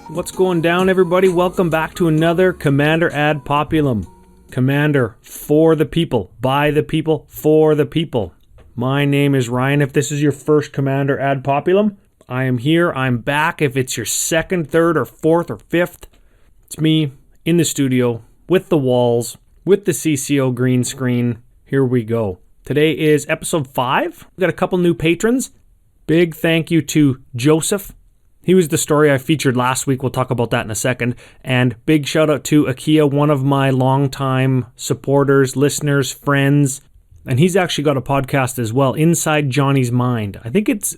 What's going down, everybody? Welcome back to another Commander Ad Populum. Commander for the people, by the people, for the people. My name is Ryan. If this is your first Commander Ad Populum, I am here. I'm back. If it's your second, third, or fourth, or fifth, it's me in the studio with the walls, with the CCO green screen. Here we go. Today is episode 5. We've got a couple new patrons. Big thank you to Joseph. He was the story I featured last week. We'll talk about that in a second. And big shout out to Akia, one of my longtime supporters, listeners, friends. And he's actually got a podcast as well, Inside Johnny's Mind. I think it's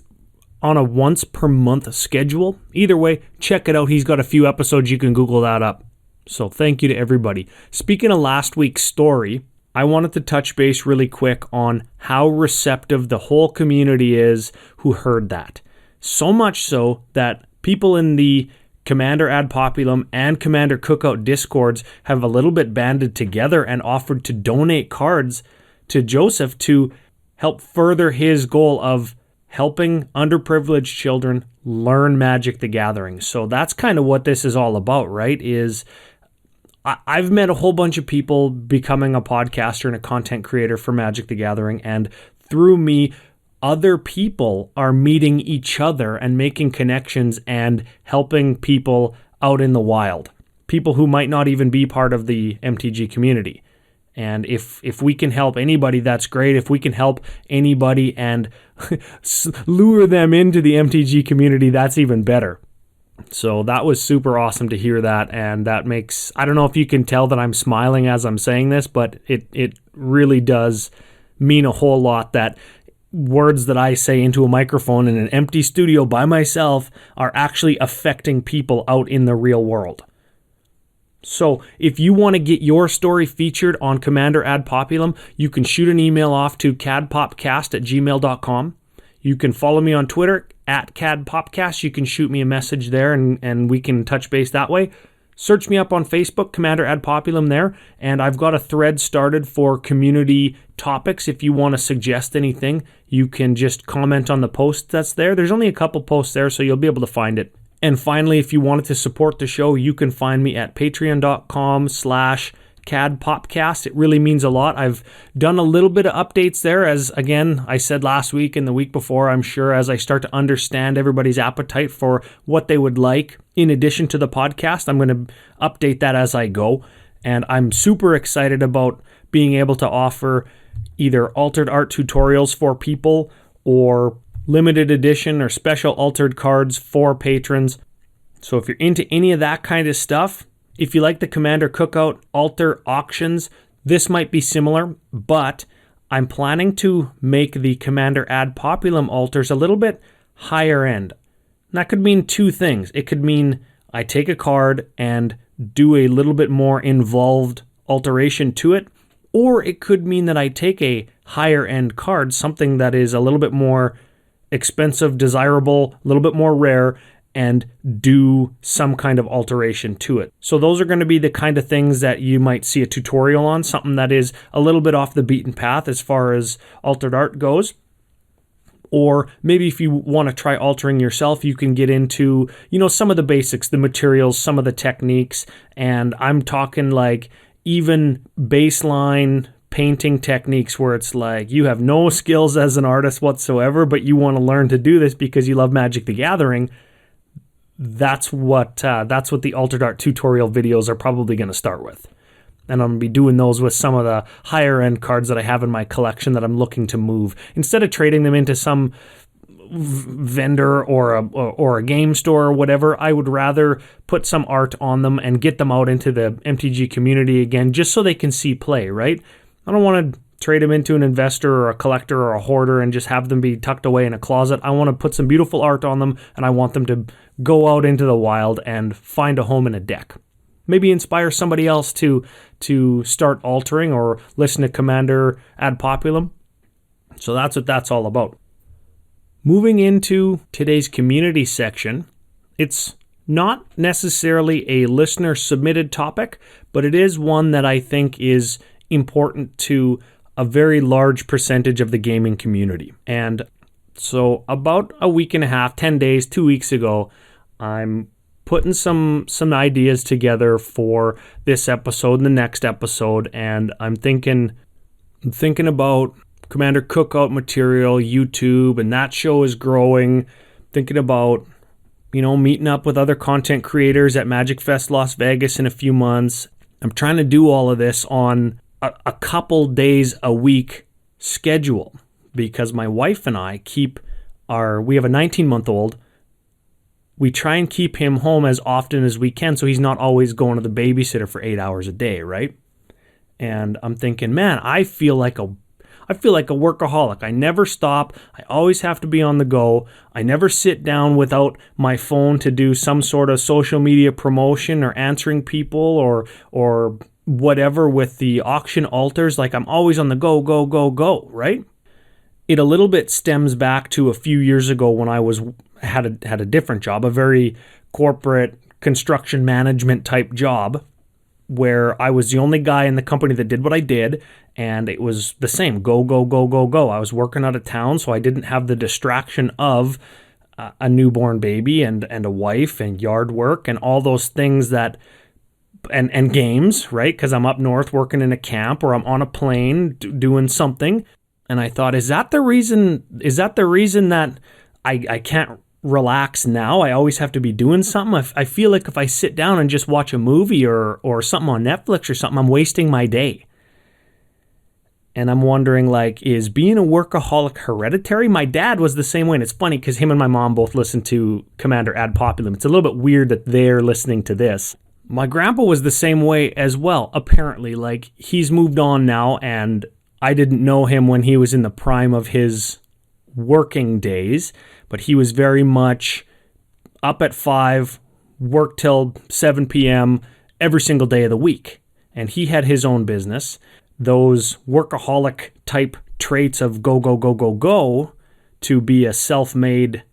on a once per month schedule. Either way, check it out. He's got a few episodes. You can Google that up. So thank you to everybody. Speaking of last week's story, I wanted to touch base really quick on how receptive the whole community is who heard that. So much so that people in the Commander Ad Populum and Commander Cookout Discords have a little bit banded together and offered to donate cards to Joseph to help further his goal of helping underprivileged children learn Magic the Gathering. So that's kind of what this is all about, right? I've met a whole bunch of people becoming a podcaster and a content creator for Magic the Gathering, and through me, other people are meeting each other and making connections and helping people out in the wild. People who might not even be part of the MTG community. And if we can help anybody, that's great. If we can help anybody and lure them into the MTG community, that's even better. So that was super awesome to hear that. And that makes, I don't know if you can tell that I'm smiling as I'm saying this, but it really does mean a whole lot that words that I say into a microphone in an empty studio by myself are actually affecting people out in the real world. So if you want to get your story featured on Commander Ad Populum, you can shoot an email off to cadpopcast@gmail.com. You can follow me on Twitter @cadpopcast. You can shoot me a message there and we can touch base that way. Search me up on Facebook, Commander Ad Populum there, and I've got a thread started for community topics. If you want to suggest anything, you can just comment on the post that's there. There's only a couple posts there, so you'll be able to find it. And finally, if you wanted to support the show, you can find me at patreon.com/CadPopcast. It really means a lot. I've done a little bit of updates there, as again, I said last week and the week before, I'm sure as I start to understand everybody's appetite for what they would like in addition to the podcast, I'm going to update that as I go. And I'm super excited about being able to offer either altered art tutorials for people or limited edition or special altered cards for patrons. So if you're into any of that kind of stuff, if you like the Commander Cookout altar auctions, this might be similar, but I'm planning to make the Commander Ad Populum altars a little bit higher end. And that could mean two things. It could mean I take a card and do a little bit more involved alteration to it, or it could mean that I take a higher end card, something that is a little bit more expensive, desirable, a little bit more rare, and do some kind of alteration to it. So those are going to be the kind of things that you might see a tutorial on, something that is a little bit off the beaten path as far as altered art goes. Or maybe if you want to try altering yourself, you can get into, some of the basics, the materials, some of the techniques, and I'm talking like even baseline painting techniques where it's like you have no skills as an artist whatsoever, but you want to learn to do this because you love Magic the Gathering. That's what the altered art tutorial videos are probably going to start with. And I'm going to be doing those with some of the higher end cards that I have in my collection that I'm looking to move. Instead of trading them into some vendor or a game store or whatever, I would rather put some art on them and get them out into the MTG community again, just so they can see play, right? I don't want to trade them into an investor or a collector or a hoarder and just have them be tucked away in a closet. I want to put some beautiful art on them, and I want them to go out into the wild and find a home in a deck. Maybe inspire somebody else to start altering or listen to Commander Ad Populum. So that's what that's all about. Moving into today's community section, it's not necessarily a listener-submitted topic, but it is one that I think is important to a very large percentage of the gaming community. And so about a week and a half, 10 days, 2 weeks ago, I'm putting some ideas together for this episode and the next episode, and I'm thinking about Commander Cookout material, YouTube, and that show is growing. Thinking about, meeting up with other content creators at Magic Fest Las Vegas in a few months. I'm trying to do all of this on a couple days a week schedule because my wife and I we have a 19-month-old. We try and keep him home as often as we can so he's not always going to the babysitter for 8 hours a day, right? And I'm thinking, man, I feel like a workaholic. I never stop. I always have to be on the go. I never sit down without my phone to do some sort of social media promotion or answering people or whatever with the auction alters. Like I'm always on the go, right? It a little bit stems back to a few years ago when I had a different job, a very corporate construction management type job, where I was the only guy in the company that did what I did, and it was the same, go. I was working out of town, so I didn't have the distraction of a newborn baby and a wife and yard work and all those things that, and games, right? Because I'm up north working in a camp or I'm on a plane doing something. And I thought, is that the reason that I can't relax now? I always have to be doing something. I feel like if I sit down and just watch a movie or something on Netflix or something, I'm wasting my day. And I'm wondering, like, is being a workaholic hereditary? My dad was the same way, and it's funny because him and my mom both listen to Commander Ad Populum. It's a little bit weird that they're listening to this. My grandpa was the same way as well, apparently. Like, he's moved on now, and I didn't know him when he was in the prime of his working days, but he was very much up at 5, work till 7 p.m. every single day of the week. And he had his own business. Those workaholic type traits of go to be a self-made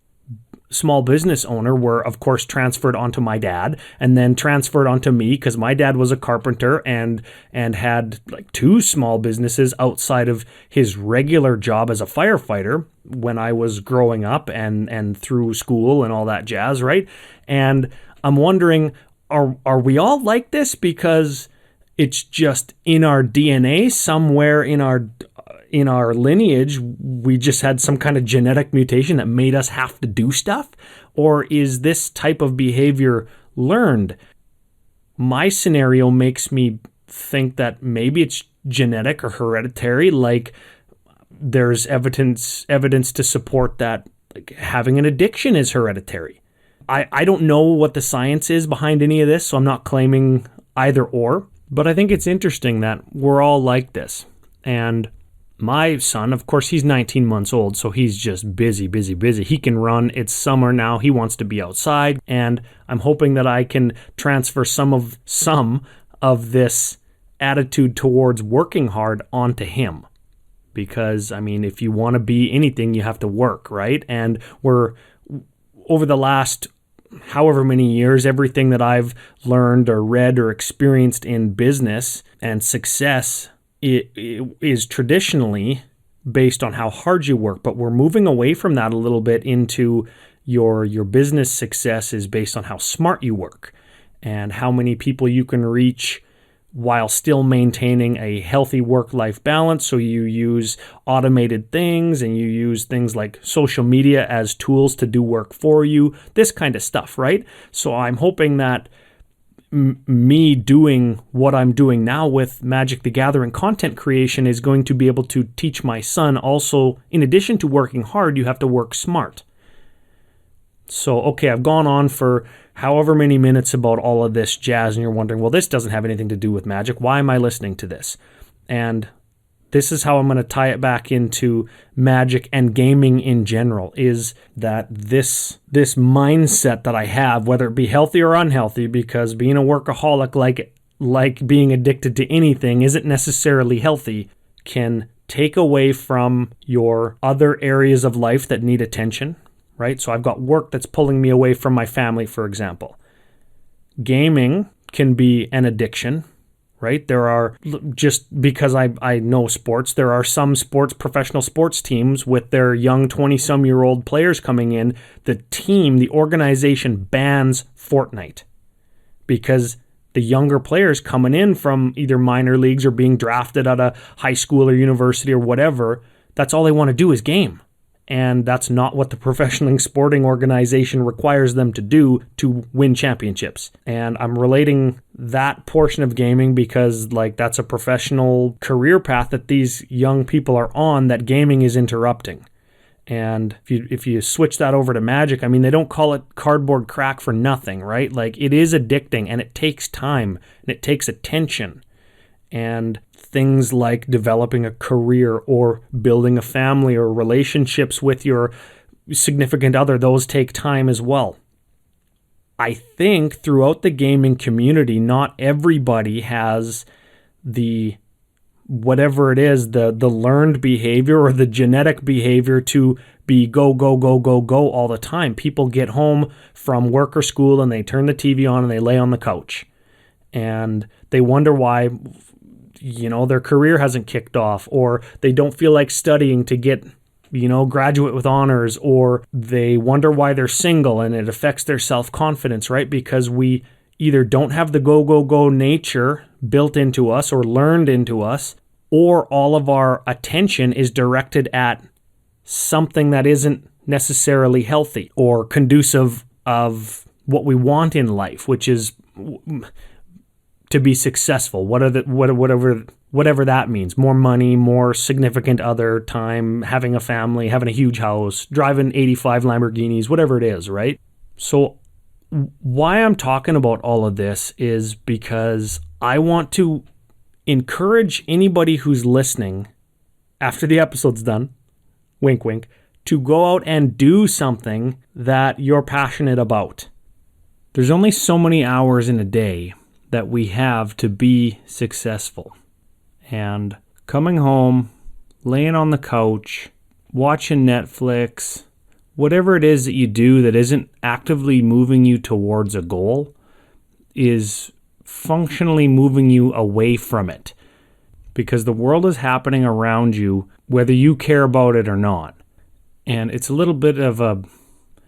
small business owner were, of course, transferred onto my dad and then transferred onto me because my dad was a carpenter and had like 2 small businesses outside of his regular job as a firefighter when I was growing up and through school and all that jazz, right? And I'm wondering, are we all like this because it's just in our DNA somewhere in our lineage, we just had some kind of genetic mutation that made us have to do stuff? Or is this type of behavior learned? My scenario makes me think that maybe it's genetic or hereditary, like there's evidence to support that like, having an addiction is hereditary. I don't know what the science is behind any of this, so I'm not claiming either or, but I think it's interesting that we're all like this. And my son, of course, he's 19 months old, so he's just busy. He can run. It's summer now. He wants to be outside, and I'm hoping that I can transfer some of this attitude towards working hard onto him. Because, I mean, if you want to be anything, you have to work, right? And we're, over the last however many years, everything that I've learned or read or experienced in business and success it is traditionally based on how hard you work, but we're moving away from that a little bit into your business success is based on how smart you work and how many people you can reach while still maintaining a healthy work-life balance. So you use automated things and you use things like social media as tools to do work for you, this kind of stuff, right? So I'm hoping that me doing what I'm doing now with Magic the Gathering content creation is going to be able to teach my son also, in addition to working hard, you have to work smart. So, okay, I've gone on for however many minutes about all of this jazz, and you're wondering, well, this doesn't have anything to do with Magic. Why am I listening to this? And this is how I'm going to tie it back into Magic and gaming in general, is that this mindset that I have, whether it be healthy or unhealthy, because being a workaholic, like being addicted to anything, isn't necessarily healthy, can take away from your other areas of life that need attention, right? So I've got work that's pulling me away from my family, for example. Gaming can be an addiction, right? There are, just because I know sports, there are some professional sports teams with their young 20-some-year-old players coming in. The organization bans Fortnite because the younger players coming in from either minor leagues or being drafted out of high school or university or whatever, that's all they want to do is game. And that's not what the professional sporting organization requires them to do to win championships. And I'm relating that portion of gaming because that's a professional career path that these young people are on that gaming is interrupting. And if you switch that over to Magic, I mean, they don't call it cardboard crack for nothing, right? It is addicting and it takes time and it takes attention. And things like developing a career or building a family or relationships with your significant other, those take time as well. I think throughout the gaming community, not everybody has the whatever it is, the learned behavior or the genetic behavior to be go, go, go, go, go all the time. People get home from work or school and they turn the TV on and they lay on the couch. And they wonder why, their career hasn't kicked off, or they don't feel like studying to get, graduate with honors, or they wonder why they're single and it affects their self-confidence, right? Because we either don't have the go, go, go nature built into us or learned into us, or all of our attention is directed at something that isn't necessarily healthy or conducive of what we want in life, which is to be successful. Whatever that means. More money, more significant other, time, having a family, having a huge house, driving 85 Lamborghinis, whatever it is, right? So why I'm talking about all of this is because I want to encourage anybody who's listening after the episode's done, wink, wink, to go out and do something that you're passionate about. There's only so many hours in a day that we have to be successful. And coming home, laying on the couch, watching Netflix, whatever it is that you do that isn't actively moving you towards a goal is functionally moving you away from it. Because the world is happening around you, whether you care about it or not. And it's a little bit of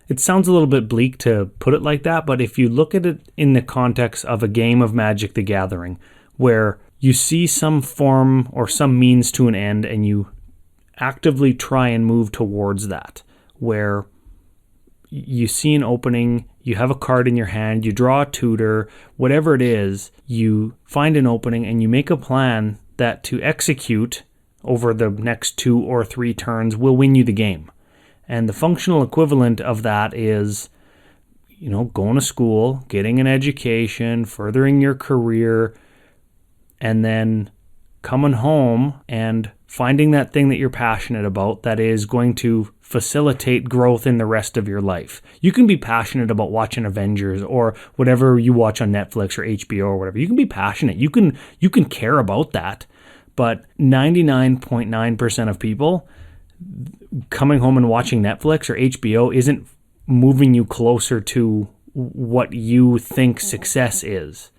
it sounds a little bit bleak to put it like that, but if you look at it in the context of a game of Magic the Gathering, where you see some form or some means to an end and you actively try and move towards that, where you see an opening, you have a card in your hand, you draw a tutor, whatever it is, you find an opening and you make a plan that to execute over the next 2 or 3 turns will win you the game. And the functional equivalent of that is, going to school, getting an education, furthering your career, and then coming home and finding that thing that you're passionate about that is going to facilitate growth in the rest of your life. You can be passionate about watching Avengers or whatever you watch on Netflix or HBO or whatever. You can be passionate. You can care about that. But 99.9% of people coming home and watching Netflix or HBO isn't moving you closer to what you think success is.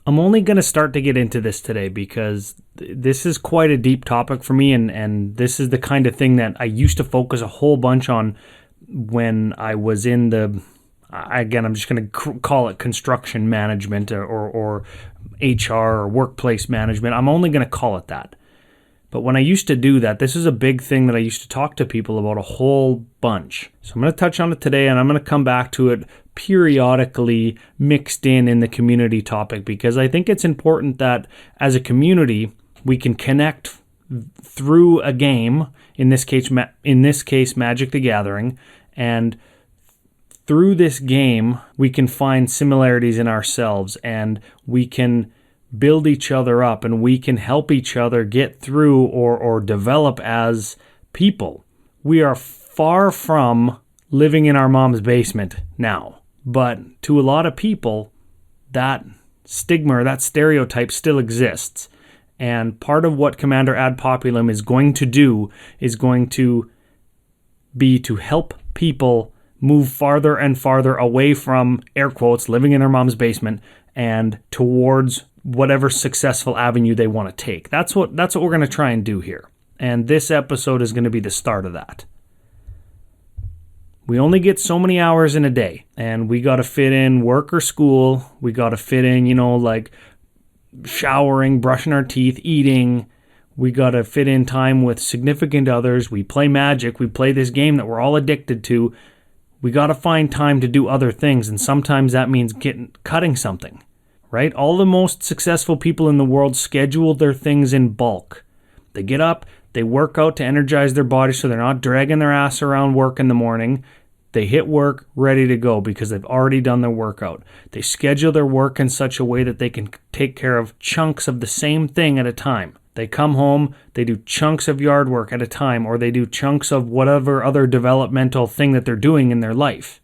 I'm only going to start to get into this today because this is quite a deep topic for me, and this is the kind of thing that I used to focus a whole bunch on when I was in again, I'm just going to call it construction management or HR or workplace management. I'm only going to call it that. But when I used to do that, this is a big thing that I used to talk to people about a whole bunch. So I'm going to touch on it today, and I'm going to come back to it periodically mixed in the community topic, because I think it's important that as a community, we can connect through a game, in this case Magic the Gathering, and through this game, we can find similarities in ourselves, and we can build each other up, and we can help each other get through or develop as people. We are far from living in our mom's basement now, but to a lot of people, that stigma or that stereotype still exists. And part of what Commander Ad Populum is going to do is going to be to help people move farther and farther away from, air quotes, living in their mom's basement, and towards whatever successful avenue they want to take. That's what we're going to try and do here. And this episode is going to be the start of that. We only get so many hours in a day, and we got to fit in work or school. We got to fit in, like showering, brushing our teeth, eating. We got to fit in time with significant others. We play Magic. We play this game that we're all addicted to. We got to find time to do other things, and sometimes that means cutting something, right? All the most successful people in the world schedule their things in bulk. They get up, they work out to energize their body so they're not dragging their ass around work in the morning. They hit work ready to go because they've already done their workout. They schedule their work in such a way that they can take care of chunks of the same thing at a time. They come home, they do chunks of yard work at a time, or they do chunks of whatever other developmental thing that they're doing in their life.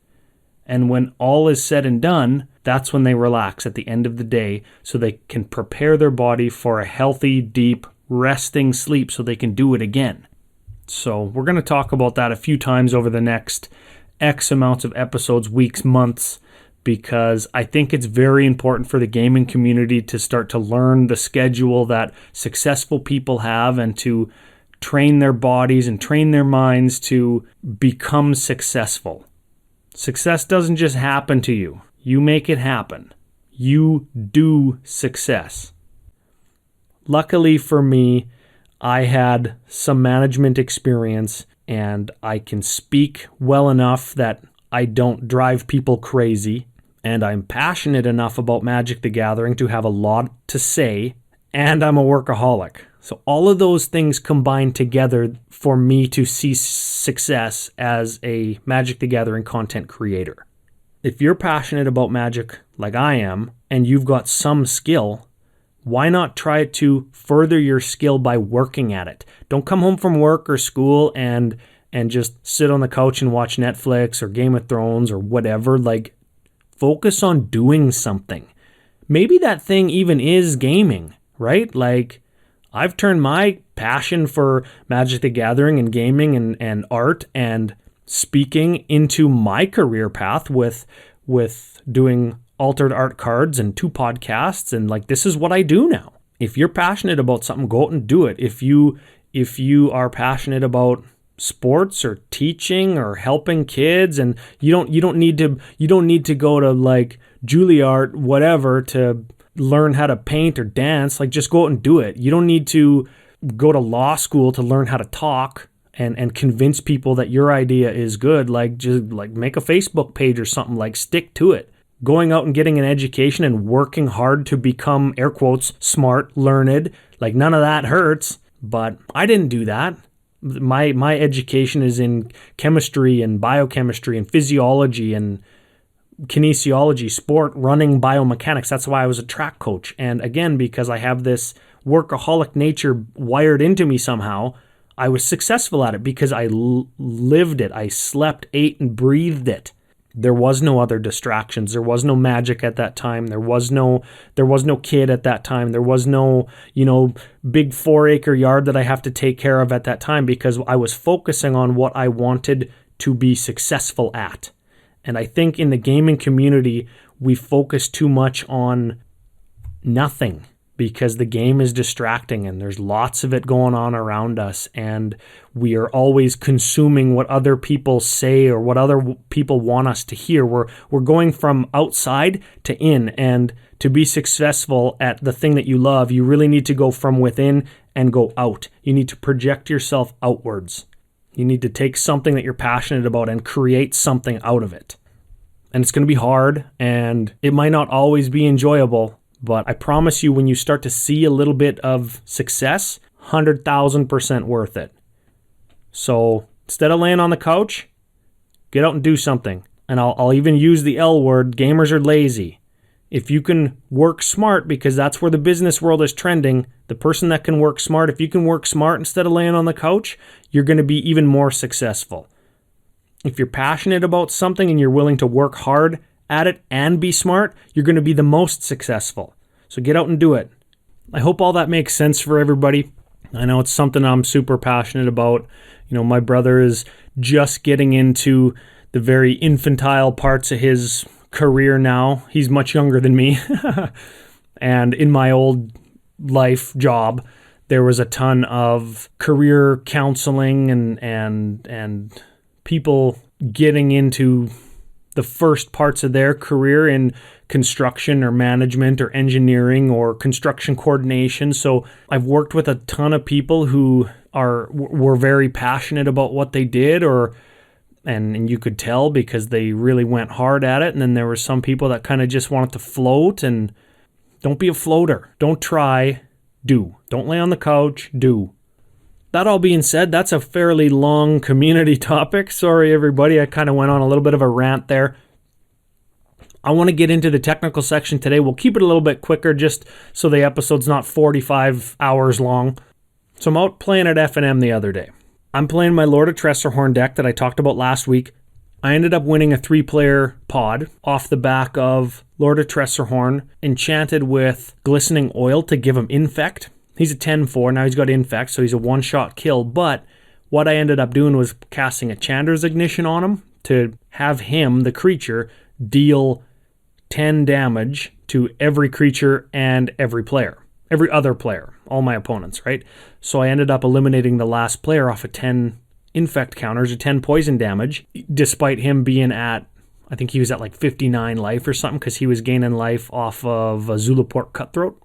And when all is said and done, that's when they relax at the end of the day so they can prepare their body for a healthy, deep, resting sleep so they can do it again. So we're going to talk about that a few times over the next X amounts of episodes, weeks, months, because I think it's very important for the gaming community to start to learn the schedule that successful people have and to train their bodies and train their minds to become successful. Success doesn't just happen to you. You make it happen. You do success. Luckily for me, I had some management experience and I can speak well enough that I don't drive people crazy, and I'm passionate enough about Magic the Gathering to have a lot to say, and I'm a workaholic. So all of those things combine together for me to see success as a Magic the Gathering content creator. If you're passionate about Magic like I am, and you've got some skill, why not try to further your skill by working at it? Don't come home from work or school and just sit on the couch and watch Netflix or Game of Thrones or whatever. Focus on doing something. Maybe that thing even is gaming, right? I've turned my passion for Magic the Gathering and gaming and art and speaking into my career path with doing altered art cards and 2 podcasts, and this is what I do now. If you're passionate about something, go out and do it. If you are passionate about sports or teaching or helping kids, and you don't need to go to Juilliard whatever to learn how to paint or dance. Just go out and do it. You don't need to go to law school to learn how to talk and convince people that your idea is good. Just make a Facebook page or something. Stick to it. Going out and getting an education and working hard to become, air quotes, smart, learned, none of that hurts. But I didn't do that. My education is in chemistry and biochemistry and physiology and kinesiology, sport, running, biomechanics. That's why I was a track coach. And again, because I have this workaholic nature wired into me somehow, I was successful at it because I lived it. I slept, ate, and breathed it. There was no other distractions. There was no Magic at that time. There was no kid at that time. There was no, big 4-acre yard that I have to take care of at that time because I was focusing on what I wanted to be successful at. And I think in the gaming community, we focus too much on nothing because the game is distracting and there's lots of it going on around us, and we are always consuming what other people say or what other people want us to hear. We're going from outside to in, and to be successful at the thing that you love, you really need to go from within and go out. You need to project yourself outwards. You need to take something that you're passionate about and create something out of it. And it's going to be hard, and it might not always be enjoyable, but I promise you, when you start to see a little bit of success, 100,000% worth it. So instead of laying on the couch, get out and do something. And I'll even use the L word, gamers are lazy. If you can work smart, because that's where the business world is trending, the person that can work smart, if you can work smart instead of laying on the couch, you're going to be even more successful. If you're passionate about something and you're willing to work hard at it and be smart, you're going to be the most successful. So get out and do it. I hope all that makes sense for everybody. I know it's something I'm super passionate about. My brother is just getting into the very infantile parts of his career now. He's much younger than me. And in my old life job, there was a ton of career counseling and people getting into the first parts of their career in construction or management or engineering or construction coordination. So I've worked with a ton of people who were very passionate about what they did, and you could tell because they really went hard at it. And then there were some people that kind of just wanted to float. And don't be a floater. Don't try. Do. Don't lay on the couch. Do. That all being said, that's a fairly long community topic. Sorry, everybody. I kind of went on a little bit of a rant there. I want to get into the technical section today. We'll keep it a little bit quicker just so the episode's not 45 hours long. So I'm out playing at F&M the other day. I'm playing my Lord of Tressorhorn deck that I talked about last week. I ended up winning a 3-player pod off the back of Lord of Tressorhorn, enchanted with Glistening Oil to give him Infect. He's a 10-4, now he's got Infect, so he's a one-shot kill, but what I ended up doing was casting a Chandra's Ignition on him to have him, the creature, deal 10 damage to every creature and every other player, all my opponents, right? So I ended up eliminating the last player off of 10 Infect counters or 10 poison damage, despite him being at, I think he was at like 59 life or something, because he was gaining life off of a Zulaport Cutthroat.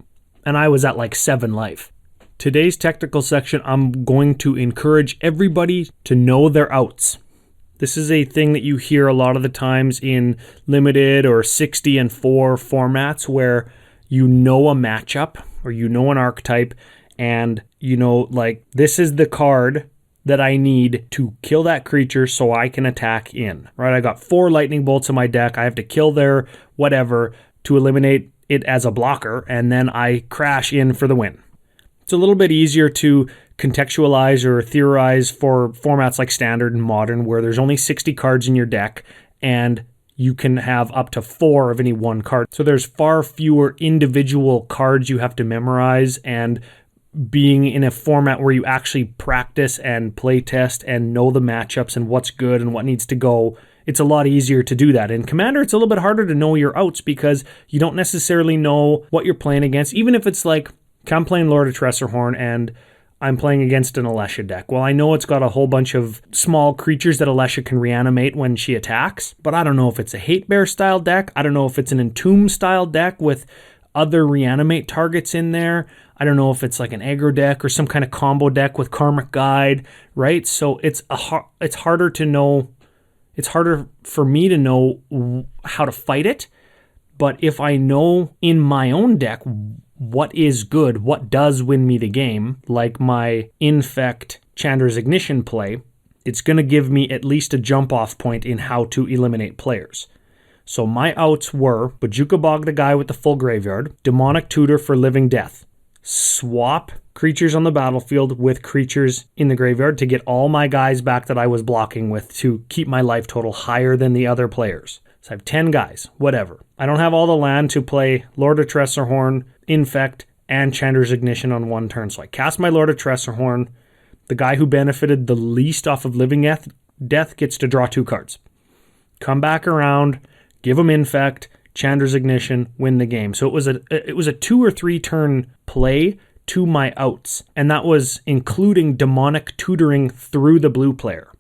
And I was at like 7 life. Today's technical section, I'm going to encourage everybody to know their outs. This is a thing that you hear a lot of the times in limited or 60 and 4 formats where you know a matchup or you know an archetype and you know, like, this is the card that I need to kill that creature so I can attack in, right? I got 4 lightning bolts in my deck. I have to kill their whatever to eliminate it as a blocker, and then I crash in for the win. It's a little bit easier to contextualize or theorize for formats like Standard and Modern, where there's only 60 cards in your deck, and you can have up to 4 of any one card. So there's far fewer individual cards you have to memorize, and being in a format where you actually practice and play test and know the matchups and what's good and what needs to go, it's a lot easier to do that. In Commander, it's a little bit harder to know your outs because you don't necessarily know what you're playing against. Even if it's like, I'm playing Lord of Tressorhorn and I'm playing against an Alesha deck. Well, I know it's got a whole bunch of small creatures that Alesha can reanimate when she attacks, but I don't know if it's a Hate Bear style deck. I don't know if it's an Entomb style deck with other reanimate targets in there. I don't know if it's like an aggro deck or some kind of combo deck with Karmic Guide, right? So it's harder to know. It's harder for me to know how to fight it. But if I know in my own deck what is good, what does win me the game, like my Infect Chandra's Ignition play, it's going to give me at least a jump-off point in how to eliminate players. So my outs were Bojuka Bog the guy with the full graveyard, Demonic Tutor for Living Death, swap creatures on the battlefield with creatures in the graveyard to get all my guys back that I was blocking with to keep my life total higher than the other players. So I have 10 guys, whatever. I don't have all the land to play Lord of Tressorhorn, Infect, and Chandra's Ignition on one turn. So I cast my Lord of Tressorhorn. The guy who benefited the least off of Living Death gets to draw 2 cards. Come back around, give him Infect, Chandra's Ignition, win the game. So it was a 2 or 3 turn play to my outs, and that was including Demonic Tutoring through the blue player.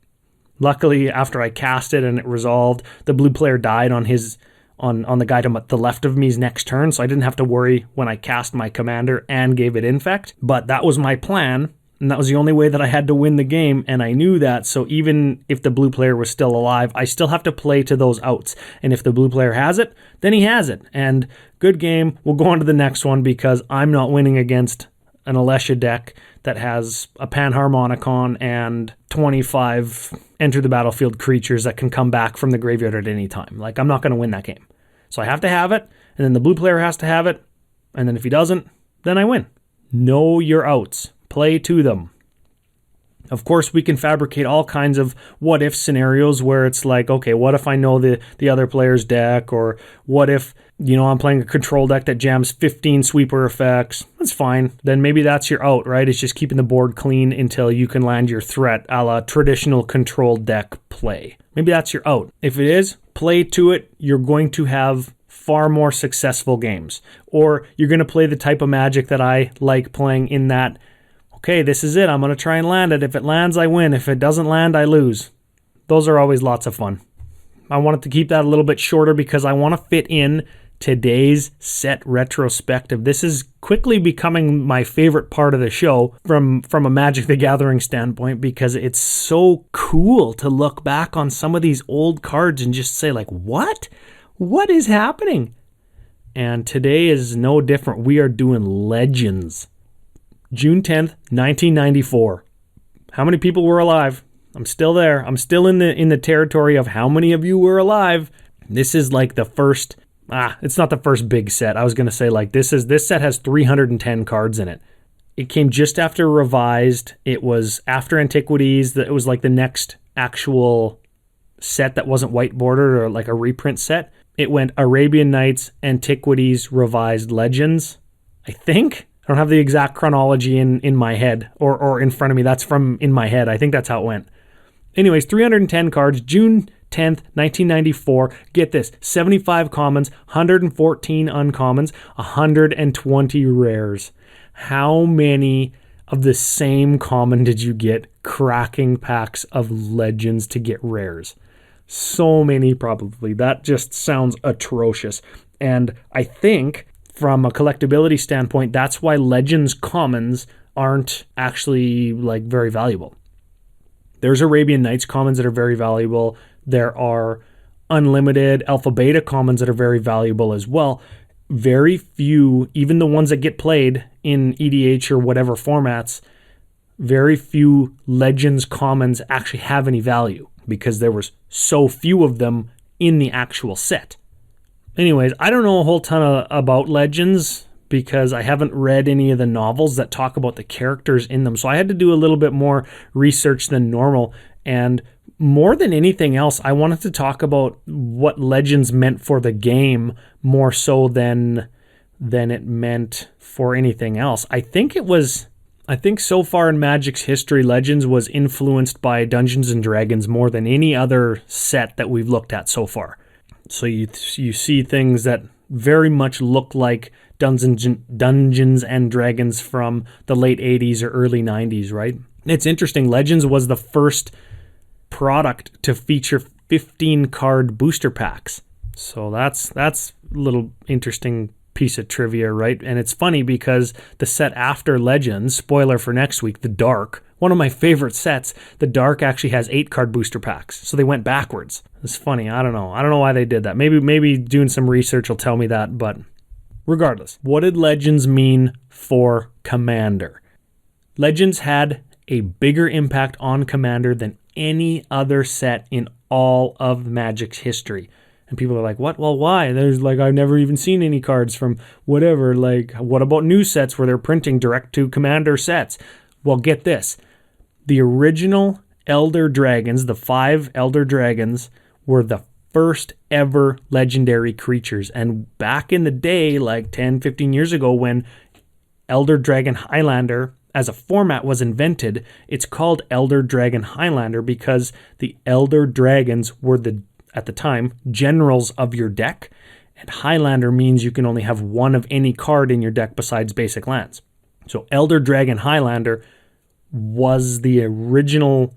Luckily, after I cast it and it resolved, the blue player died on the guy to the left of me's next turn, so I didn't have to worry when I cast my commander and gave it Infect. But that was my plan, and that was the only way that I had to win the game, and I knew that. So even if the blue player was still alive, I still have to play to those outs. And if the blue player has it, then he has it. And good game. We'll go on to the next one because I'm not winning against an Alesha deck that has a Panharmonicon and 25 enter the battlefield creatures that can come back from the graveyard at any time. Like, I'm not going to win that game. So I have to have it, and then the blue player has to have it, and then if he doesn't, then I win. Know your outs. Play to them. Of course, we can fabricate all kinds of what-if scenarios where it's like, okay, what if I know the other player's deck? Or what if, I'm playing a control deck that jams 15 sweeper effects? That's fine. Then maybe that's your out, right? It's just keeping the board clean until you can land your threat, a la traditional control deck play. Maybe that's your out. If it is, play to it. You're going to have far more successful games. Or you're going to play the type of Magic that I like playing, in that, okay, this is it. I'm going to try and land it. If it lands, I win. If it doesn't land, I lose. Those are always lots of fun. I wanted to keep that a little bit shorter because I want to fit in today's set retrospective. This is quickly becoming my favorite part of the show from a Magic the Gathering standpoint, because it's so cool to look back on some of these old cards and just say, like, what? What is happening? And today is no different. We are doing Legends. June 10th, 1994. How many people were alive? I'm still there. I'm still in the territory of how many of you were alive. This is like the first, it's not the first big set. I was going to say, like, this set has 310 cards in it. It came just after Revised. It was after Antiquities. It was like the next actual set that wasn't white bordered, or like a reprint set. It went Arabian Nights, Antiquities, Revised, Legends, I think. I don't have the exact chronology in my head or in front of me. That's from in my head. I think that's how it went. Anyways, 310 cards, June 10th, 1994. Get this, 75 commons, 114 uncommons, 120 rares. How many of the same common did you get cracking packs of Legends to get rares? So many, probably. That just sounds atrocious. And I think, from a collectability standpoint, that's why Legends commons aren't actually like very valuable. There's Arabian Nights commons that are very valuable. There are unlimited alpha beta commons that are very valuable as well. Very few, even the ones that get played in EDH or whatever formats, very few Legends commons actually have any value because there was so few of them in the actual set. Anyways, I don't know a whole ton about Legends because I haven't read any of the novels that talk about the characters in them. So I had to do a little bit more research than normal. And more than anything else, I wanted to talk about what Legends meant for the game more so than it meant for anything else. I think so far in Magic's history, Legends was influenced by Dungeons and Dragons more than any other set that we've looked at so far. So you see things that very much look like Dungeons and Dragons from the late 80s or early 90s, right? It's interesting. Legends was the first product to feature 15 card booster packs. So that's a little interesting piece of trivia, right? And it's funny because the set after Legends, spoiler for next week, The Dark, one of my favorite sets, The Dark actually has 8 card booster packs. So they went backwards. It's funny. I don't know why they did that. Maybe doing some research will tell me that, but regardless, what did Legends mean for Commander? Legends had a bigger impact on Commander than any other set in all of Magic's history. And people are like, what? Well, why? There's like, I've never even seen any cards from whatever. Like, what about new sets where they're printing direct to Commander sets? Well, get this. The original Elder Dragons, the 5 Elder Dragons, were the first ever legendary creatures. And back in the day, like 10, 15 years ago, when Elder Dragon Highlander as a format was invented, it's called Elder Dragon Highlander because the Elder Dragons were at the time, generals of your deck, and Highlander means you can only have one of any card in your deck besides basic lands. So Elder Dragon Highlander was the original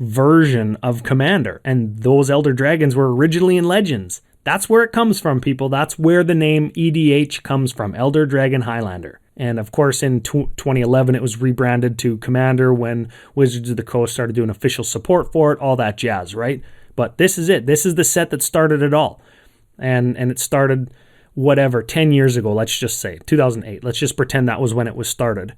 version of Commander, and those Elder Dragons were originally in Legends. That's where it comes from, people. That's where the name EDH comes from, Elder Dragon Highlander. And of course, in 2011, it was rebranded to Commander when Wizards of the Coast started doing official support for it, all that jazz, right? But this is it. This is the set that started it all. And it started, 10 years ago, let's just say, 2008. Let's just pretend that was when it was started.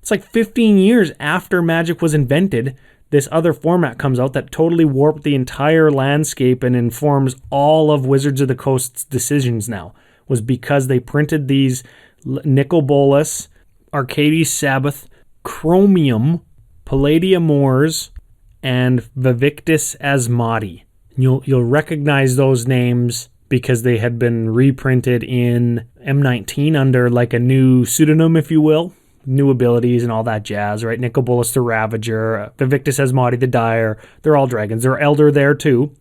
It's like 15 years after Magic was invented, this other format comes out that totally warped the entire landscape and informs all of Wizards of the Coast's decisions now. Was because they printed these Nicol Bolas, Arcades Sabbath, Chromium Palladiumors, and Vivictus Asmati. You'll recognize those names because they had been reprinted in M19 under like a new pseudonym, if you will. New abilities and all that jazz, right? Nicobolus the Ravager, Vivictus Asmati the Dire. They're all dragons. There are Elder there too.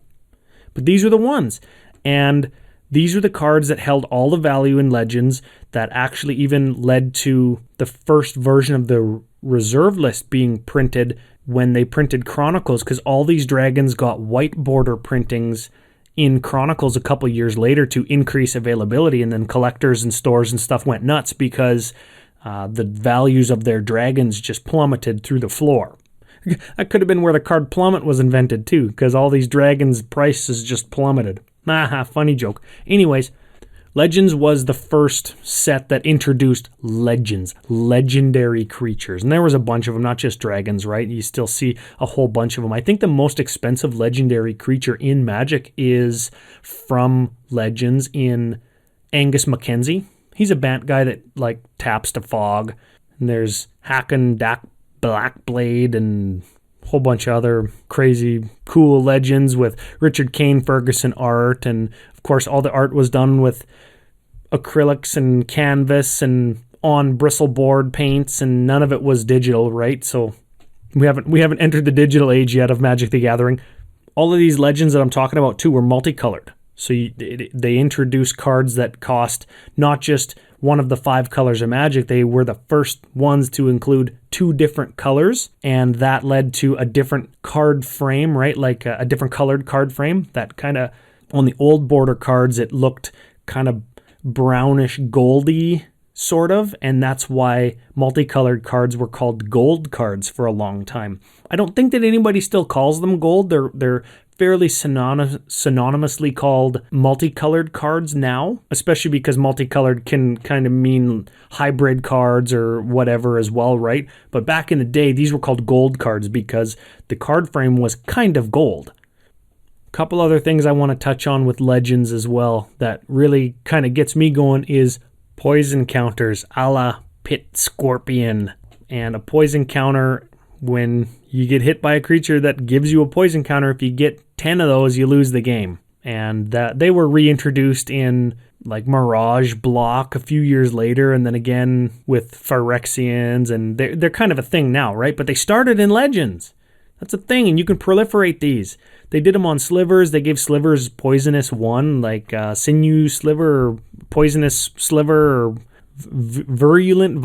But these are the ones. And these are the cards that held all the value in Legends that actually even led to the first version of the reserve list being printed when they printed Chronicles, because all these dragons got white border printings in Chronicles a couple years later to increase availability, and then collectors and stores and stuff went nuts because the values of their dragons just plummeted through the floor. That could have been where the card plummet was invented too, because all these dragons' prices just plummeted. Haha, funny joke. Anyways, Legends was the first set that introduced legends, legendary creatures. And there was a bunch of them, not just dragons, right? You still see a whole bunch of them. I think the most expensive legendary creature in Magic is from Legends in Angus Mackenzie. He's a Bant guy that like taps to fog. And there's Hakken Dak Blackblade and a whole bunch of other crazy cool legends with Richard Kane Ferguson art. And of course, all the art was done with acrylics and canvas and on bristleboard paints, and none of it was digital, right? So we haven't entered the digital age yet of Magic the Gathering. All of these legends that I'm talking about too were multicolored. So they introduced cards that cost not just one of the 5 colors of Magic. They were the first ones to include 2 different colors, and that led to a different card frame, right? Like a different colored card frame. That kind of, on the old border cards, it looked kind of brownish goldy sort of, and that's why multicolored cards were called gold cards for a long time. I don't think that anybody still calls them gold. They're fairly synonymously called multicolored cards now, especially because multicolored can kind of mean hybrid cards or whatever as well, right? But back in the day, these were called gold cards because the card frame was kind of gold. A couple other things I want to touch on with Legends as well that really kind of gets me going is poison counters a la Pit Scorpion. And a poison counter, when you get hit by a creature that gives you a poison counter, if you get 10 of those, you lose the game. And they were reintroduced in like Mirage Block a few years later, and then again with Phyrexians, and they're kind of a thing now, right? But they started in Legends. That's a thing, and you can proliferate these. They did them on slivers. They gave slivers poisonous 1, like sinew sliver, or poisonous sliver, or virulent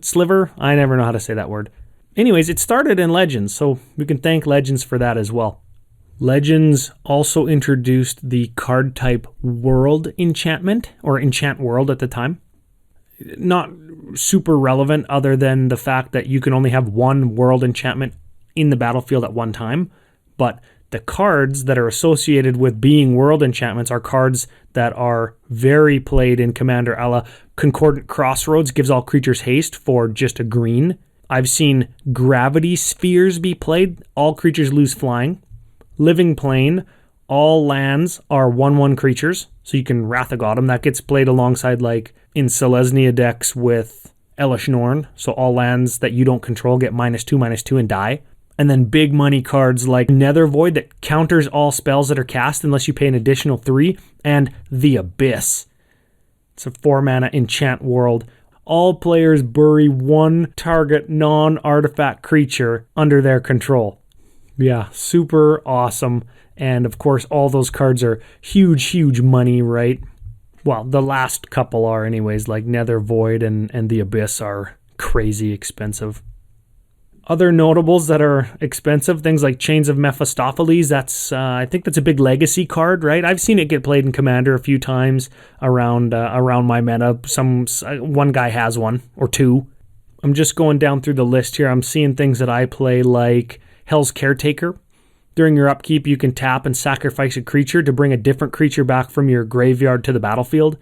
sliver. I never know how to say that word. Anyways, it started in Legends, so we can thank Legends for that as well. Legends also introduced the card type World Enchantment, or Enchant World at the time. Not super relevant other than the fact that you can only have one World Enchantment in the battlefield at one time, but the cards that are associated with being world enchantments are cards that are very played in Commander, a la Concordant Crossroads gives all creatures haste for just a green. I've seen Gravity Spheres be played, all creatures lose flying. Living Plane, all lands are 1/1 creatures, so you can Wrath of Godom. That gets played alongside like in Selesnya decks with Elish Norn, so all lands that you don't control get -2/-2 and die. And then big money cards like Nether Void that counters all spells that are cast unless you pay an additional 3, and The Abyss. It's a 4-mana enchant world. All players bury 1 target non-artifact creature under their control. Yeah, super awesome. And of course, all those cards are huge, huge money, right? Well, the last couple are anyways, like Nether Void and The Abyss are crazy expensive. Other notables that are expensive, things like Chains of Mephistopheles, I think that's a big legacy card, right? I've seen it get played in Commander a few times around my meta. One guy has one, or 2. I'm just going down through the list here. I'm seeing things that I play like Hell's Caretaker. During your upkeep, you can tap and sacrifice a creature to bring a different creature back from your graveyard to the battlefield.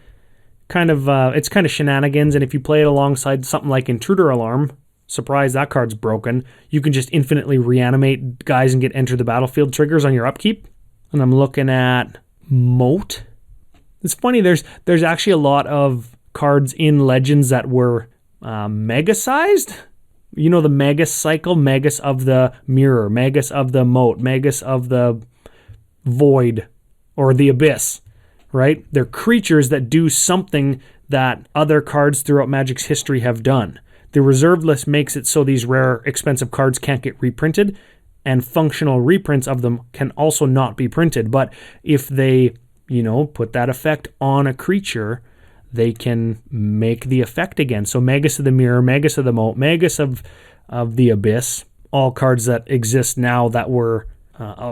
It's kind of shenanigans, and if you play it alongside something like Intruder Alarm, surprise, that card's broken. You can just infinitely reanimate guys and get enter the battlefield triggers on your upkeep. And I'm looking at Moat. It's funny, there's actually a lot of cards in Legends that were mega-sized. You know the Magus cycle? Magus of the Mirror, Magus of the Moat, Magus of the Void, or the Abyss, right? They're creatures that do something that other cards throughout Magic's history have done. The reserve list makes it so these rare, expensive cards can't get reprinted, and functional reprints of them can also not be printed. But if they, put that effect on a creature, they can make the effect again. So Magus of the Mirror, Magus of the Moat, Magus of the Abyss, all cards that exist now that were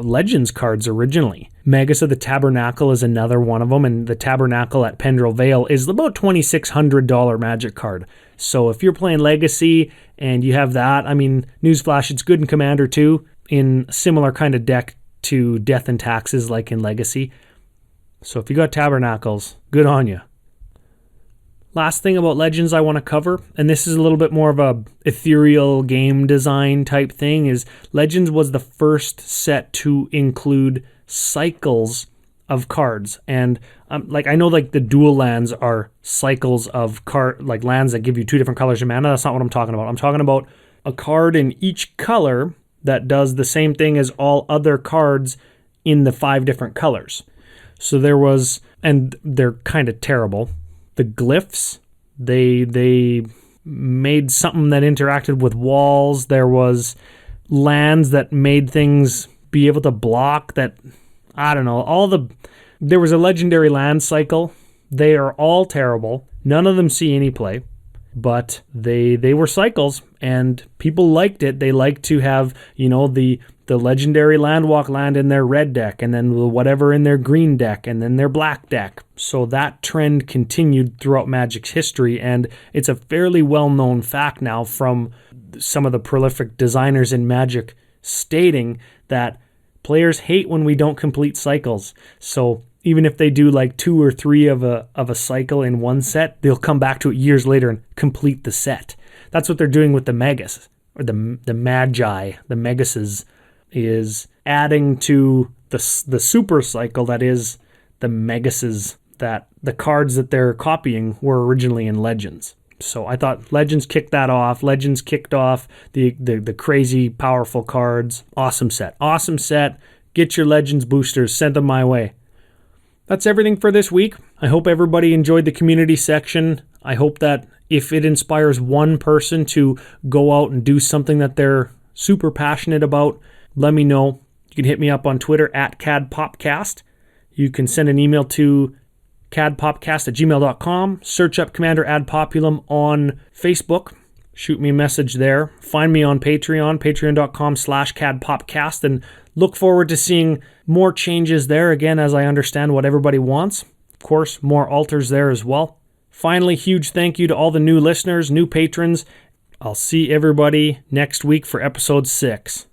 Legends cards originally. Magus of the Tabernacle is another one of them, and the Tabernacle at Pendrell Vale is about $2,600 Magic card. So if you're playing Legacy and you have that, newsflash, it's good in Commander too, in a similar kind of deck to Death and Taxes like in Legacy. So if you got Tabernacles, good on you. Last thing about Legends I want to cover, and this is a little bit more of a ethereal game design type thing, is Legends was the first set to include cycles of cards. And I know the dual lands are cycles of lands that give you 2 different colors of mana. That's not what I'm talking about. I'm talking about a card in each color that does the same thing as all other cards in the 5 different colors. So there was, and they're kind of terrible, the glyphs. They made something that interacted with walls. There was lands that made things be able to block that, I don't know, there was a legendary land cycle. They are all terrible. None of them see any play, but they were cycles and people liked it. They liked to have, the legendary landwalk land in their red deck, and then whatever in their green deck, and then their black deck. So that trend continued throughout Magic's history, and it's a fairly well-known fact now from some of the prolific designers in Magic stating that players hate when we don't complete cycles. So even if they do 2 or 3 of a cycle in one set, they'll come back to it years later and complete the set. That's what they're doing with the Magus, or the Magi, the Megases, is adding to the super cycle that is the Megases, that the cards that they're copying were originally in Legends. So I thought Legends kicked that off. Legends kicked off the crazy powerful cards. Awesome set. Awesome set. Get your Legends boosters. Send them my way. That's everything for this week. I hope everybody enjoyed the community section. I hope that if it inspires one person to go out and do something that they're super passionate about, let me know. You can hit me up on Twitter at CadPopcast. You can send an email to cadpopcast@gmail.com. Search up Commander Ad Populum on Facebook. Shoot me a message there. Find me on Patreon, patreon.com/CadPopcast, and look forward to seeing more changes there again as I understand what everybody wants. Of course, more alters there as well. Finally, huge thank you to all the new listeners, new patrons. I'll see everybody next week for episode 6.